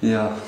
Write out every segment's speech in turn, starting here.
Ja,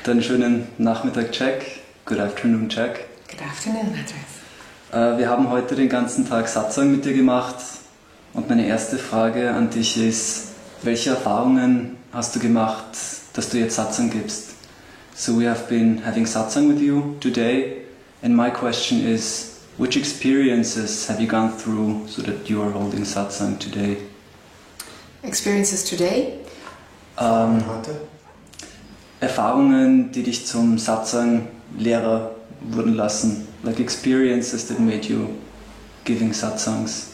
dann schönen Nachmittag, Jack. Good afternoon, Jack. Good afternoon, Andreas. Wir haben heute den ganzen Tag Satsang mit dir gemacht und meine erste Frage an dich ist, welche Erfahrungen hast du gemacht, dass du jetzt Satsang gibst? So we have been having Satsang with you today and my question is, which experiences have you gone through so that you are holding Satsang today? Experiences today? Heute? Erfahrungen, die dich zum Satsang-Lehrer wurden lassen, like experiences that made you giving satsangs.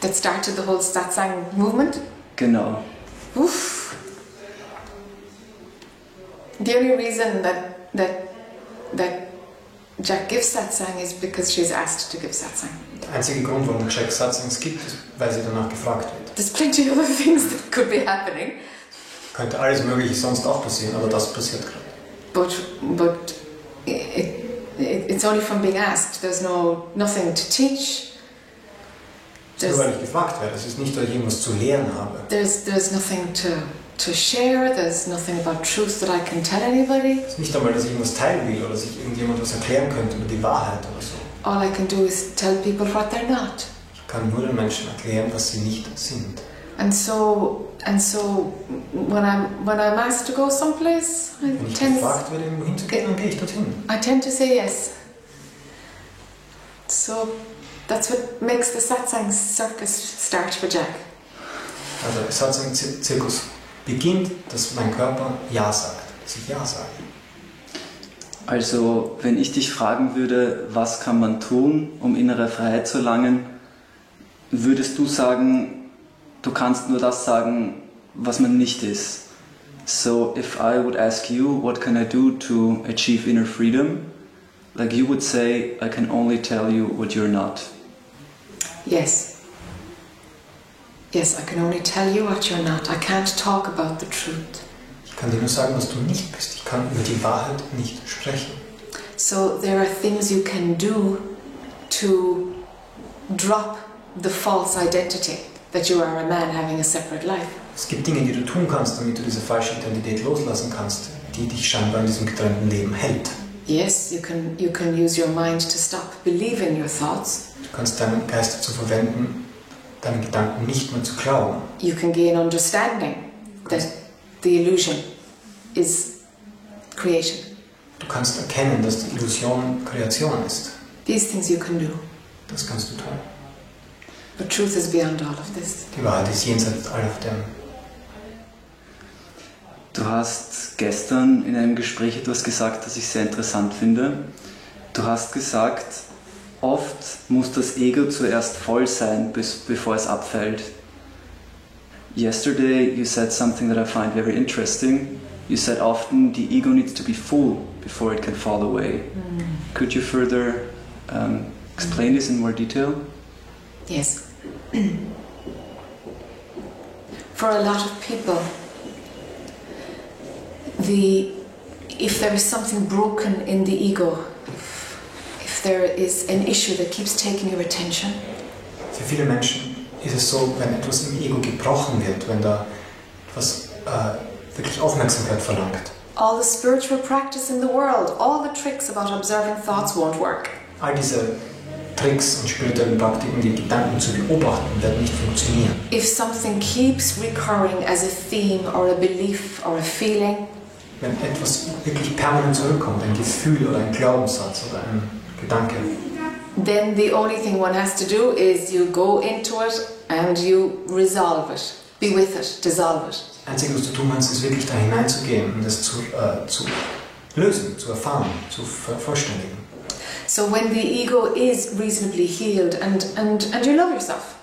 That started the whole Satsang movement? Genau. Oof. The only reason that Jac gives Satsang is because she's asked to give Satsang. Der einzige Grund, warum Jac Satsangs gibt, ist, weil sie danach gefragt wird. There's plenty of other things that could be happening. Könnte alles Mögliche sonst auch passieren, aber das passiert gerade. But it's only from being asked. There's nothing to teach. Nur weil ich gefragt werde. Es ist nicht, dass ich irgendwas zu lehren habe. There's nothing to share. There's nothing about truth that I can tell anybody. Es ist nicht einmal, dass ich irgendwas teilen will oder dass ich irgendjemand was erklären könnte über die Wahrheit oder so. All I can do is tell people what they're not. Ich kann nur den Menschen erklären, was sie nicht sind. And so when I'm asked to go someplace, Wenn ich gefragt werde, irgendwo hinzugehen, dann gehe ich dorthin. I tend to say yes. So that's what makes the Satsang circus start for Jac. Also der Satsang-Zirkus beginnt, dass mein Körper Ja sagt, dass ich Ja sage. Also, wenn ich dich fragen würde, was kann man tun, um innere Freiheit zu erlangen, würdest du sagen, du kannst nur das sagen, was man nicht ist. So, if I would ask you, what can I do to achieve inner freedom? Like you would say, I can only tell you what you're not. Yes. Yes, I can only tell you what you're not. I can't talk about the truth. Ich kann dir nur sagen, was du nicht bist. Ich kann über die Wahrheit nicht sprechen. So there are things you can do to drop the false identity that you are a man having a separate life. Es gibt Dinge, die du tun kannst, damit du diese falsche Identität loslassen kannst, die dich scheinbar in diesem getrennten Leben hält. Yes, you can use your mind to stop believing your thoughts. Du kannst deinen Geist dazu verwenden, deinen Gedanken nicht mehr zu glauben. You can gain understanding that the illusion is creation. Du kannst erkennen, dass die Illusion Kreation ist. These things you can do. Das kannst du tun. But truth is beyond all of this. Die Wahrheit ist jenseits all of dem. Du hast gestern in einem Gespräch etwas gesagt, das ich sehr interessant finde. Du hast gesagt, oft muss das Ego zuerst voll sein, bevor es abfällt. Yesterday you said something that I find very interesting. You said often the ego needs to be full before it can fall away. Could you further explain this in more detail? Yes. For a lot of people, if there is something broken in the ego, if there is an issue that keeps taking your attention, für viele Menschen ist es so, wenn etwas im Ego gebrochen wird, wenn da etwas wirklich Aufmerksamkeit verlangt. All the spiritual practice in the world, all the tricks about observing thoughts won't work. All diese Tricks und spirituellen Praktiken, die Gedanken zu beobachten, werden nicht funktionieren. If something keeps recurring as a theme or a belief or a feeling, wenn etwas wirklich permanent zurückkommt, ein Gefühl oder ein Glaubenssatz oder ein Gedanke, then the only thing one has to do is you go into it and you resolve it, be with it, dissolve it. Das Einzige, was du tun kannst, ist wirklich da hineinzugehen und es zu lösen, zu erfahren, zu vervollständigen. So when the ego is reasonably healed and you love yourself,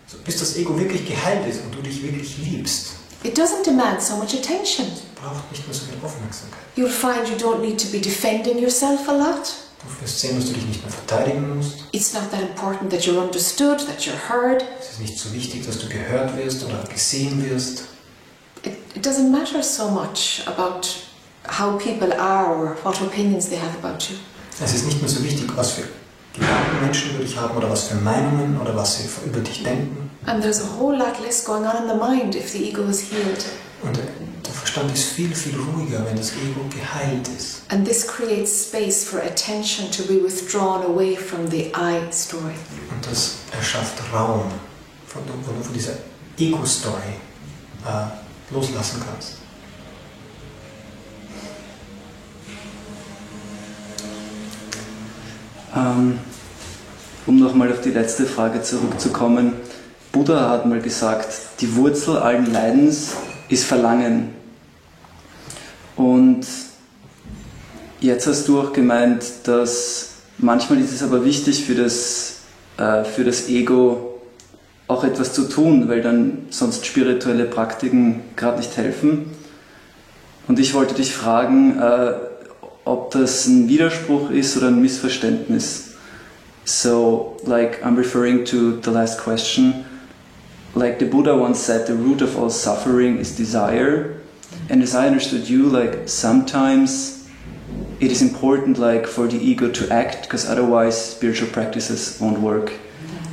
so, bis das Ego wirklich geheilt ist und du dich wirklich liebst, it doesn't demand so much attention. es braucht nicht mehr so viel Aufmerksamkeit. You'll find you don't need to be defending yourself a lot. Du wirst sehen, dass du dich nicht mehr verteidigen musst. It's not that important that you're understood, that you're heard. Es ist nicht so wichtig, dass du gehört wirst oder gesehen wirst. It doesn't matter so much about how people are or what opinions they have about you. Es ist nicht mehr so wichtig, was für Gedanken Menschen über dich haben oder was für Meinungen oder was sie über dich denken. And there's a whole lot less going on in the mind if the ego is healed. Und der Verstand Zustand ist viel, viel ruhiger, wenn das Ego geheilt ist. And this creates space for attention to be withdrawn away from the I story. Und das erschafft Raum, wo du von dieser Ego-Story loslassen kannst. Um nochmal auf die letzte Frage zurückzukommen. Buddha hat mal gesagt, die Wurzel allen Leidens ist Verlangen. Und jetzt hast du auch gemeint, dass manchmal ist es aber wichtig für das Ego auch etwas zu tun, weil dann sonst spirituelle Praktiken gerade nicht helfen. Und ich wollte dich fragen, ob das ein Widerspruch ist oder ein Missverständnis. So, like, I'm referring to the last question. Like the Buddha once said, the root of all suffering is desire. And as I understood you, like, sometimes it is important, like, for the ego to act, because otherwise spiritual practices won't work.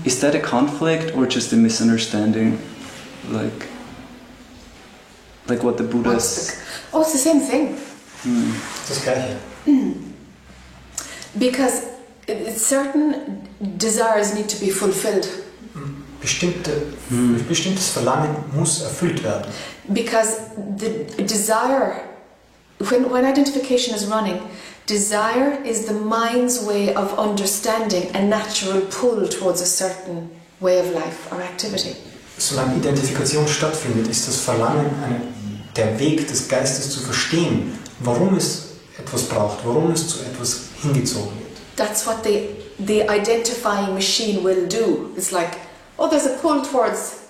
Is that a conflict or just a misunderstanding? Like what the Buddha is... Oh, it's the same thing. Das Gleiche. Because certain desires need to be fulfilled. Bestimmtes Verlangen muss erfüllt werden. Because the desire, when identification is running, desire is the mind's way of understanding a natural pull towards a certain way of life or activity. Solange Identifikation stattfindet, ist das Verlangen der Weg des Geistes zu verstehen, warum es etwas braucht, warum es zu etwas hingezogen wird. That's what the identifying machine will do. It's like, oh, there's a pull towards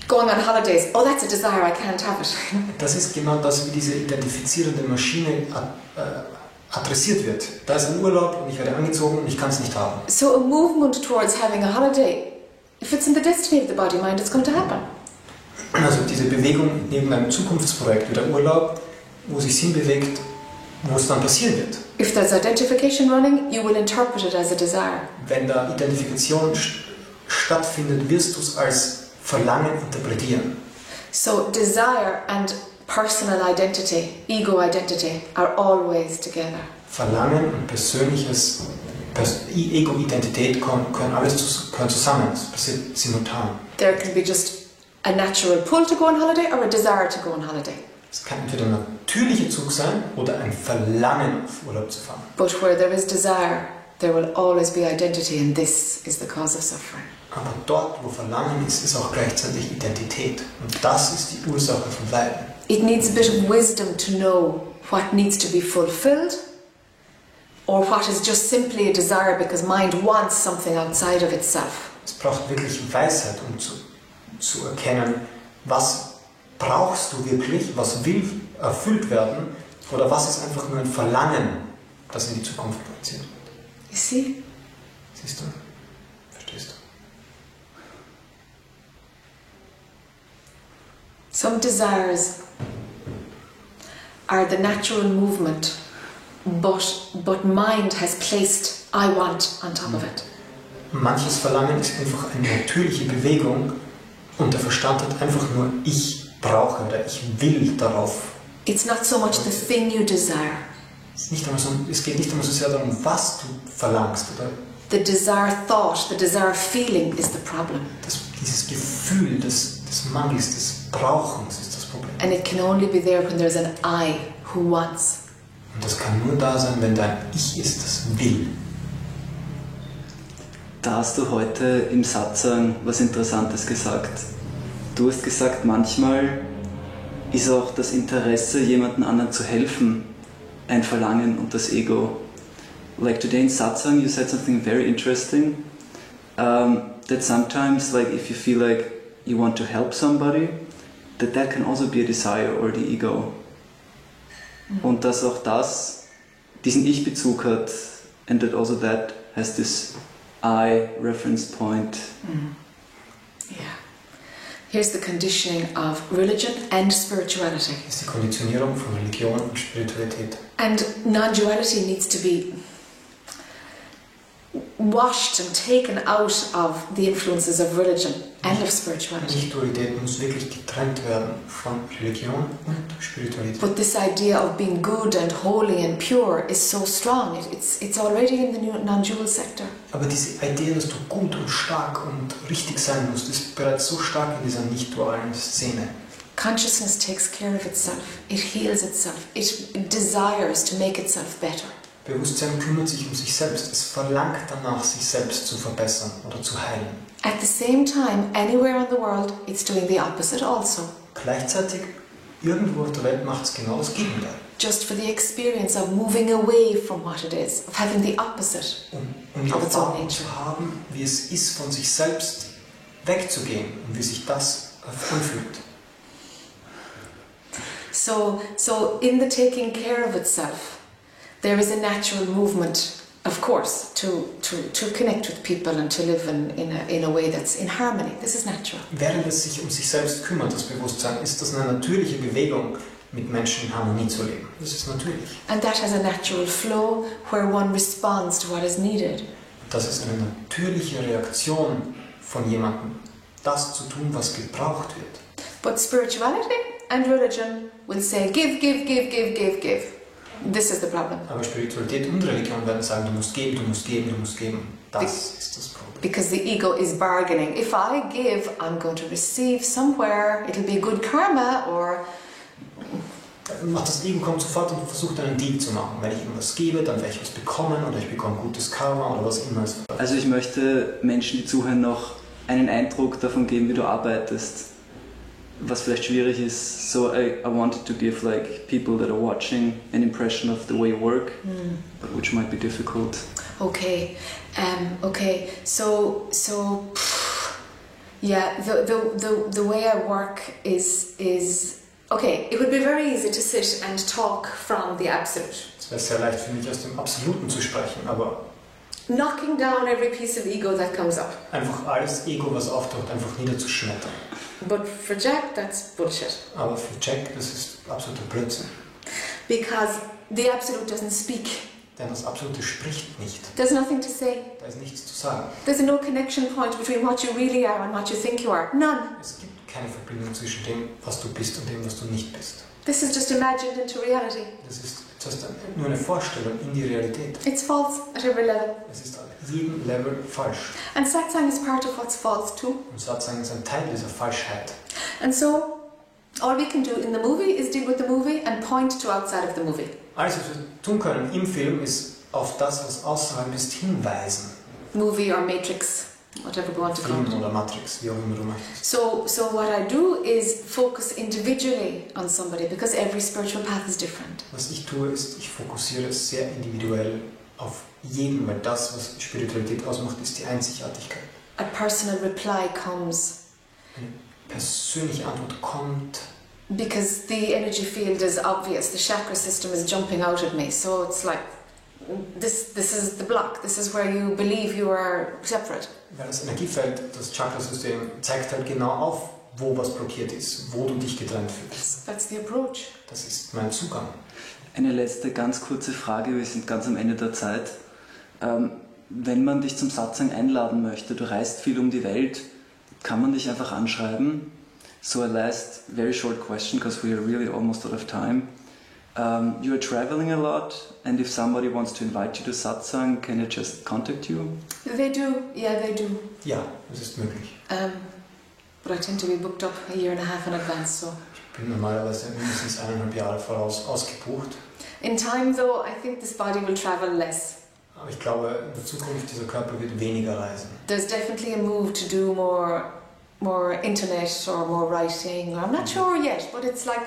going on holidays. Oh, that's a desire, I can't have it. Das ist genau das, wie diese identifizierende Maschine adressiert wird. Da ist ein Urlaub und ich werde angezogen und ich kann es nicht haben. So a movement towards having a holiday, if it's in the destiny of the body mind, it's going to happen. Also diese Bewegung neben einem Zukunftsprojekt wie der Urlaub, wo sich hinbewegt, wo es dann passieren wird. If there's identification running, you will interpret it as a desire. Wenn da Identifikation stattfindet, wirst du es als Verlangen interpretieren. So desire and personal identity, ego identity, are always together. Verlangen und persönliches Ego-Identität gehören zusammen, das passiert simultan. There can be just a natural pull to go on holiday or a desire to go on holiday. Es kann entweder ein natürlicher Zug sein oder ein Verlangen, auf Urlaub zu fahren. But where there is desire, there will always be identity, and this is the cause of suffering. Aber dort, wo Verlangen ist, ist auch gleichzeitig Identität. Und das ist die Ursache von Leiden. It needs a bit of wisdom to know what needs to be fulfilled or what is just simply a desire because mind wants something outside of itself. Es braucht wirklich Weisheit, um zu erkennen, was brauchst du wirklich, was will erfüllt werden oder was ist einfach nur ein Verlangen, das in die Zukunft projiziert wird. You see? Siehst du? Verstehst du? Some desires are the natural movement, but mind has placed I want on top of it. Manches Verlangen ist einfach eine natürliche Bewegung und der Verstand hat einfach nur ich brauche oder ich will darauf. It's not so much the thing you desire. Es geht nicht immer so sehr darum, was du verlangst. Oder? The desire thought, the desire feeling is the problem. Dieses Gefühl des Mangels, des Brauchens ist das Problem. And it can only be there when there's an I who wants. Und das kann nur da sein, wenn da ein Ich ist, das will. Da hast du heute im Satsang was Interessantes gesagt. Du hast gesagt, manchmal ist auch das Interesse, jemandem anderen zu helfen, ein Verlangen und das Ego. Like today in Satsang, you said something very interesting. That sometimes, like if you feel like you want to help somebody, that can also be a desire or the ego. Und dass auch das diesen Ich-Bezug hat, and that also that has this I reference point. Yeah. Here's the conditioning of religion and spirituality. Das ist die Konditionierung von Religion und Spiritualität. And non-duality needs to be washed and taken out of the influences of religion and of spirituality. Nicht-Dualität muss wirklich getrennt werden von Religion und Spiritualität. But this idea of being good and holy and pure is so strong. It's already in the non-dual sector. Aber diese Idee, dass du gut und stark und richtig sein musst, ist bereits so stark in dieser nicht-dualen Szene. Consciousness takes care of itself. It heals itself. It desires to make itself better. Bewusstsein kümmert sich um sich selbst. Es verlangt danach, sich selbst zu verbessern oder zu heilen. At the same time, anywhere in the world, it's doing the opposite also. Gleichzeitig, irgendwo auf der Welt macht es genau das Gegenteil. Just for the experience of moving away from what it is, of having the opposite Um die of its own Erfahrung nature. zu haben, wie es ist, von sich selbst wegzugehen und wie sich das anfühlt. So in the taking care of itself, there is a natural movement, of course, to connect with people and to live in a way that's in harmony. This is natural. Während es sich um sich selbst kümmert, das Bewusstsein, ist das eine natürliche Bewegung, mit Menschen in Harmonie zu leben. Das ist natürlich. And that has a natural flow where one responds to what is needed. Das ist eine natürliche Reaktion von jemandem, das zu tun, was gebraucht wird. But spirituality and religion will say, give, give, give, give, give, give. This is the problem. Aber Spiritualität und Religion werden sagen, du musst geben, du musst geben, du musst geben. Das ist das Problem. Because the ego is bargaining. If I give, I'm going to receive somewhere. It'll be good karma or... Das Ego kommt sofort und versucht einen Deal zu machen. Wenn ich irgendwas gebe, dann werde ich was bekommen oder ich bekomme gutes Karma oder was immer es ist. Also ich möchte Menschen, die zuhören, noch einen Eindruck davon geben, wie du arbeitest. Was vielleicht schwierig ist. So I wanted to give like people that are watching an impression of the way you work, but which might be difficult. Okay, okay. So yeah. The way I work is okay. It would be very easy to sit and talk from the absolute. Es wäre sehr leicht für mich, aus dem Absoluten zu sprechen, aber knocking down every piece of ego that comes up. Einfach alles Ego, was auftaucht, einfach niederzuschmettern. But for Jac, that's bullshit. Aber für Jac, das ist absoluter Blödsinn. Because the absolute doesn't speak. Denn das Absolute spricht nicht. There's nothing to say. Da ist nichts zu sagen. There's no connection point between what you really are and what you think you are. None. Es gibt keine Verbindung zwischen dem, was du bist und dem, was du nicht bist. This is just imagined into reality. Das ist nur eine Vorstellung in die Realität. It's false at every level. Es ist an jedem Level falsch. And Satsang is part of what's false too. Und Satsang ist ein Teil dieser Falschheit. And so, all we can do in the movie is deal with the movie and point to outside of the movie. Alles, was wir tun können im Film, ist auf das, was außerhalb ist, hinweisen. Movie or Matrix, whatever you want to call Film it. oder Matrix, wie auch immer du möchtest. So what I do is focus individually on somebody because every spiritual path is different. Was ich tue, ist, ich fokussiere sehr individuell auf jeden, weil das, was Spiritualität ausmacht, ist die Einzigartigkeit. A personal reply comes Eine persönliche Antwort kommt, because the energy field is obvious. The chakra system is jumping out at me. So it's like, this is the block. This is where you believe you are separate. weil das Energiefeld, das Chakrasystem, zeigt halt genau auf, wo was blockiert ist, wo du dich getrennt fühlst. That's the approach. Das ist mein Zugang. Eine letzte ganz kurze Frage, wir sind ganz am Ende der Zeit. Wenn man dich zum Satsang einladen möchte, du reist viel um die Welt, kann man dich einfach anschreiben? So a last very short question, because we are really almost out of time. You are traveling a lot, and if somebody wants to invite you to Satsang, can it just contact you? They do, yeah, they do. Ja, das ist möglich. But I tend to be booked up a year and a half in advance, so. Ich bin normalerweise mindestens 1,5 Jahre voraus ausgebucht. In time, though, I think this body will travel less. Aber ich glaube, in der Zukunft dieser Körper wird weniger reisen. There's definitely a move to do more internet or more writing. I'm not sure yet, but it's like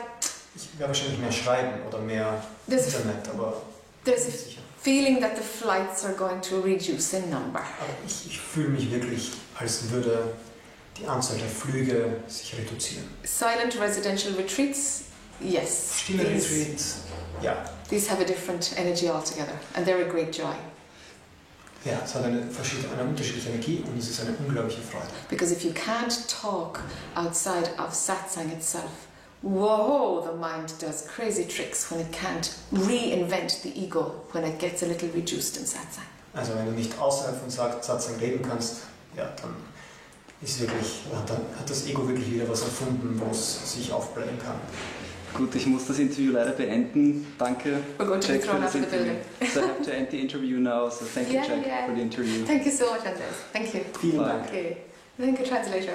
Ich werde wahrscheinlich mehr schreiben oder mehr Internet, aber there's nicht a sicher. feeling that the flights are going to reduce in number. Aber ich fühle mich wirklich, als würde die Anzahl der Flüge sich reduzieren. Silent residential retreats, yes. Stille Retreats, ja. These have a different energy altogether, and they're a great joy. Ja, es hat eine unterschiedliche Energie und es ist eine unglaubliche Freude. Because if you can't talk outside of Satsang itself, whoa, the mind does crazy tricks when it can't reinvent the ego when it gets a little reduced in Satsang. Also wenn du nicht außerhalb von Satsang leben kannst, ja, dann ist wirklich, dann hat das Ego wirklich wieder was erfunden, wo es sich aufblähen kann. Gut, ich muss das Interview leider beenden. Danke, Jac, für das Interview. So I have to end the interview now, so thank you, Jac, for the interview. Thank you so much, Andreas. Thank you. Vielen Dank. Okay. Thank you, translator.